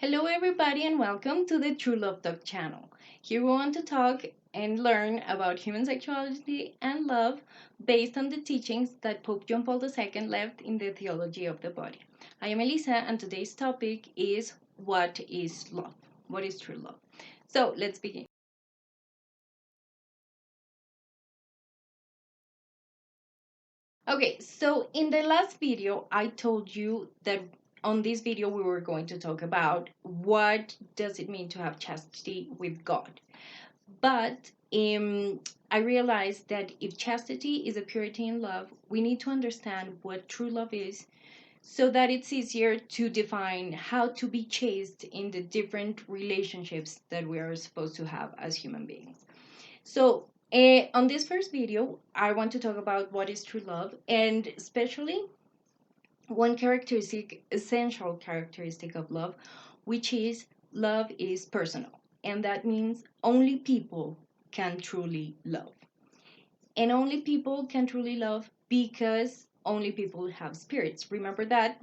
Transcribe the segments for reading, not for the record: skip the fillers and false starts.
Hello, everybody, and welcome to the True Love Talk channel. Here we want to talk and learn about human sexuality and love based on the teachings that Pope John Paul II left in the Theology of the Body. I am Elisa, and today's topic is what is love? What is true love? So let's begin. Okay, so in the last video, I told you that on this video we were going to talk about what does it mean to have chastity with God. But I realized that if chastity is a purity in love, we need to understand what true love is so that it's easier to define how to be chaste in the different relationships that we are supposed to have as human beings. So, on this first video, I want to talk about what is true love, and especially one characteristic, essential characteristic of love, which is love is personal. And that means only people can truly love. And only people can truly love because only people have spirits. Remember that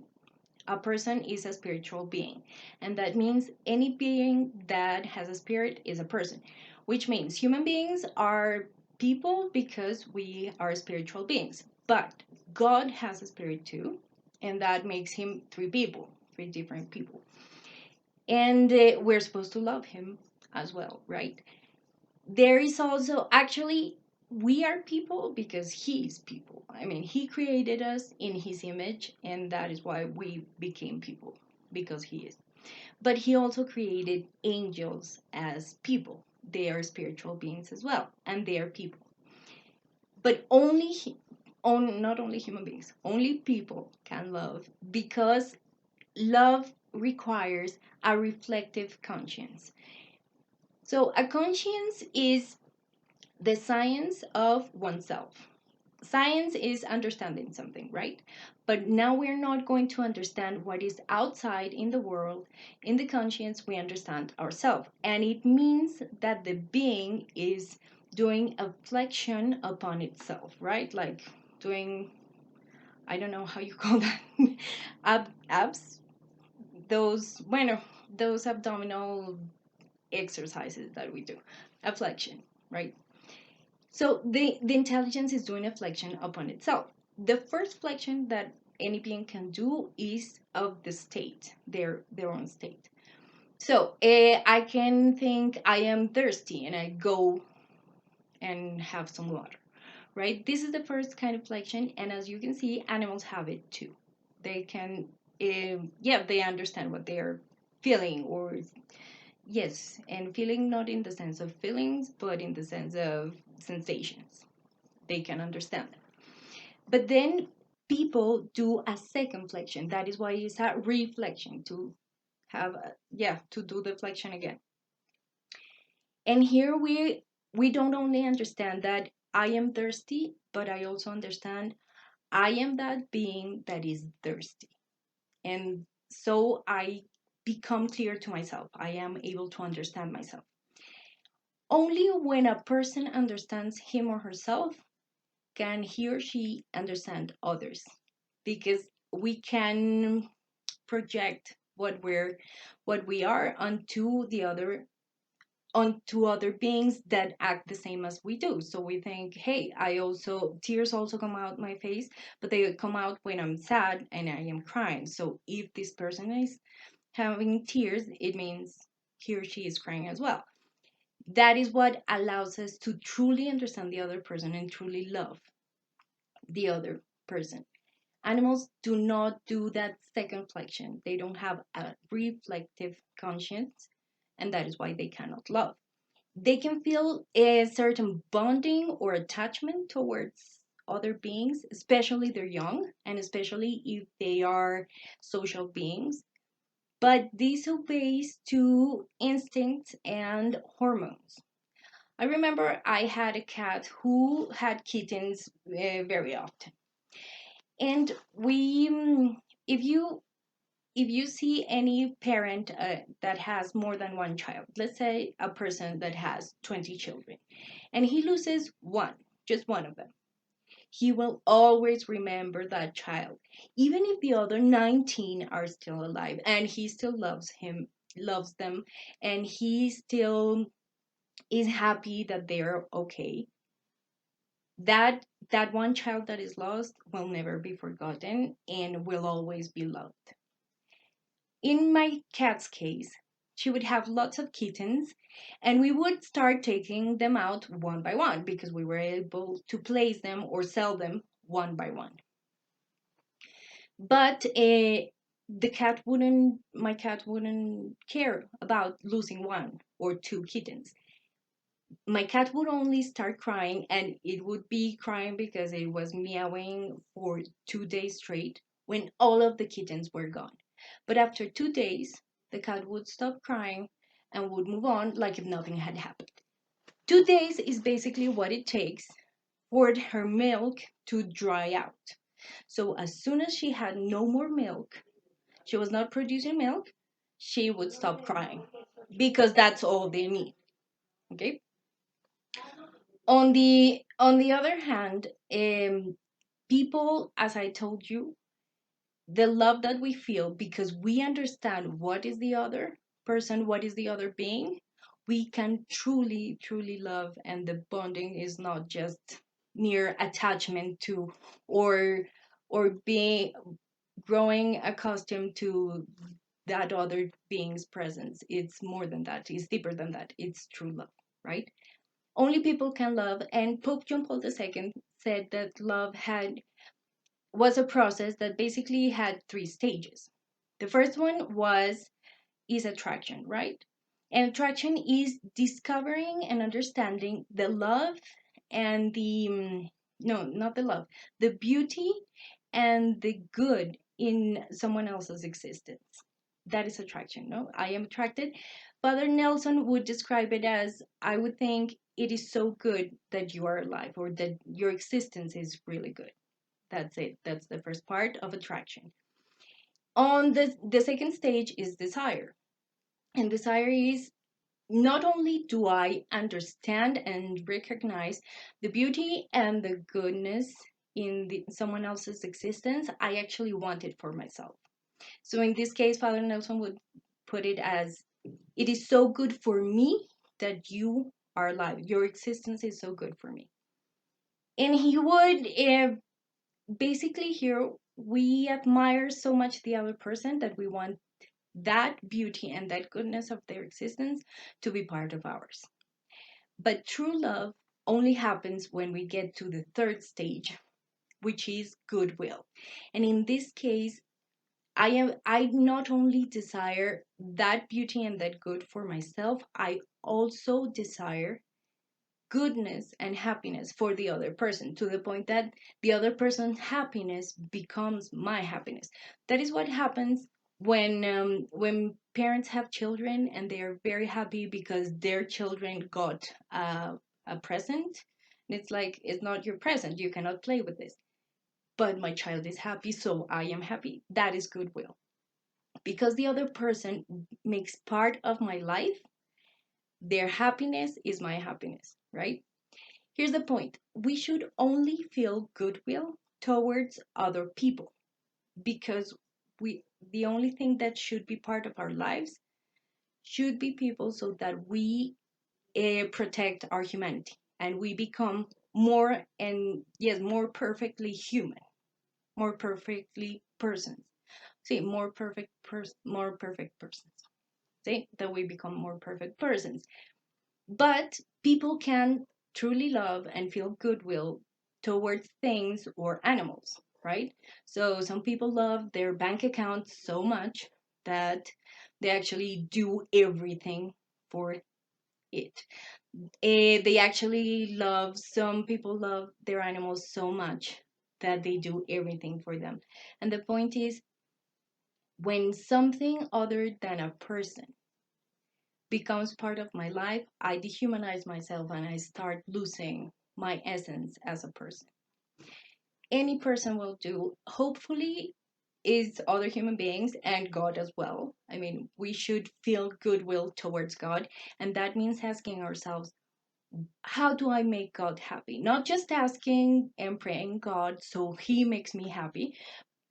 a person is a spiritual being. And that means any being that has a spirit is a person, which means human beings are people because we are spiritual beings. But God has a spirit too, and that makes him three people, three different people. And we're supposed to love him as well, right? There is also actually we are people because he's people. I mean, he created us in his image, and that is why we became people because he is. But he also created angels as people. They are spiritual beings as well, and they are people. But not only human beings, only people can love because love requires a reflective conscience. So a conscience is the science of oneself. Science is understanding something, right? But now we're not going to understand what is outside in the world. In the conscience, we understand ourselves. And it means that the being is doing a flexion upon itself, right? Like doing, I don't know how you call that, abs, bueno, those abdominal exercises that we do, a flexion, right? So the intelligence is doing a flexion upon itself. The first flexion that any being can do is of the state, their own state. So I can think I am thirsty and I go and have some water, right? This is the first kind of flexion, and as you can see, animals have it too. They can, yeah, they understand what they are feeling, or yes, and feeling not in the sense of feelings, but in the sense of sensations. They can understand them. But then people do a second flexion. That is why it's a reflection to have, to do the flexion again. And here we don't only understand that I am thirsty, but I also understand I am that being that is thirsty. And so I become clear to myself. I am able to understand myself. Only when a person understands him or herself can he or she understand others, because we can project what we are onto other beings that act the same as we do. So we think, hey, I also tears also come out my face, but they come out when I'm sad and I am crying. So if this person is having tears, it means he or she is crying as well. That is what allows us to truly understand the other person and truly love the other person. Animals do not do that second flexion. They don't have a reflective conscience, and that is why they cannot love. They can feel a certain bonding or attachment towards other beings, especially they're young, and especially if they are social beings. But this obeys to instincts and hormones. I remember I had a cat who had kittens very often, and if you see any parent that has more than one child, let's say a person that has 20 children, and he loses one, just one of them, he will always remember that child, even if the other 19 are still alive, and he still loves him loves them, and he still is happy that they're okay, that one child that is lost will never be forgotten and will always be loved. In my cat's case, she would have lots of kittens, and we would start taking them out one by one because we were able to place them or sell them one by one. But my cat wouldn't care about losing one or two kittens. My cat would only start crying, and it would be crying because it was meowing for 2 days straight when all of the kittens were gone. But after 2 days, the cat would stop crying and would move on like if nothing had happened. 2 days is basically what it takes for her milk to dry out. So as soon as she had no more milk, she was not producing milk, she would stop crying because that's all they need. Okay. On the other hand, people, as I told you, the love that we feel because we understand what is the other person, what is the other being, we can truly, truly love, and the bonding is not just mere attachment to, or being growing accustomed to that other being's presence. It's more than that. It's deeper than that. It's true love, right? Only people can love, and Pope John Paul II said that love had was a process that basically had three stages. The first one was is attraction, right? And attraction is discovering and understanding the love and the no, not the love, the beauty and the good in someone else's existence. That is attraction, no? I am attracted. Father Nelson would describe it as, I would think it is so good that you are alive, or that your existence is really good. That's it. That's the first part of attraction. On the second stage is desire. And desire is, not only do I understand and recognize the beauty and the goodness in someone else's existence, I actually want it for myself. So in this case, Father Nelson would put it as, it is so good for me that you are alive. Your existence is so good for me. And he would basically, here we admire so much the other person that we want that beauty and that goodness of their existence to be part of ours. But true love only happens when we get to the third stage, which is goodwill. And in this case, I not only desire that beauty and that good for myself, I also desire goodness and happiness for the other person, to the point that the other person's happiness becomes my happiness. That is what happens when parents have children and they are very happy because their children got a present. And it's like, it's not your present, you cannot play with this, but my child is happy, so I am happy. That is goodwill, because the other person makes part of my life. Their happiness is my happiness, right? Here's the point: we should only feel goodwill towards other people, because the only thing that should be part of our lives should be people, so that we protect our humanity and we become more, and yes, more perfectly human, more perfectly persons. See, more perfect persons. See, that we become more perfect persons. But people can truly love and feel goodwill towards things or animals, right? So some people love their bank account so much that they actually do everything for it. They actually love, some people love their animals so much that they do everything for them. And the point is, when something other than a person becomes part of my life, I dehumanize myself and I start losing my essence as a person. Any person will do. Hopefully, is other human beings and God as well. I mean, we should feel goodwill towards God, and that means asking ourselves, how do I make God happy? Not just asking and praying God so He makes me happy,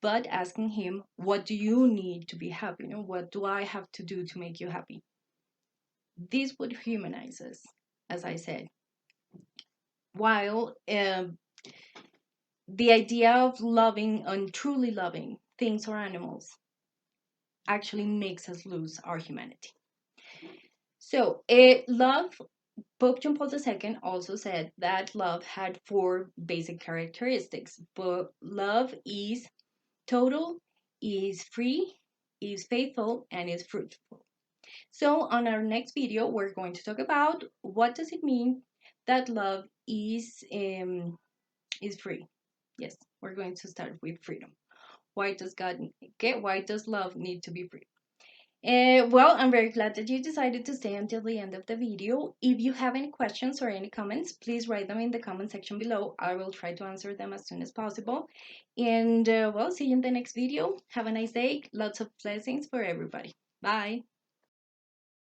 but asking him, what do you need to be happy? You know, what do I have to do to make you happy? This would humanize us, as I said. While the idea of loving and truly loving things or animals actually makes us lose our humanity. So, love, Pope John Paul II also said that love had four basic characteristics. But love is total, is free, is faithful, and is fruitful. So on our next video, we're going to talk about what does it mean that love is free. Yes, we're going to start with freedom. Why does God get? Why does love need to be free? Well, I'm very glad that you decided to stay until the end of the video. If you have any questions or any comments, please write them in the comment section below. I will try to answer them as soon as possible. And well, see you in the next video. Have a nice day. Lots of blessings for everybody. Bye.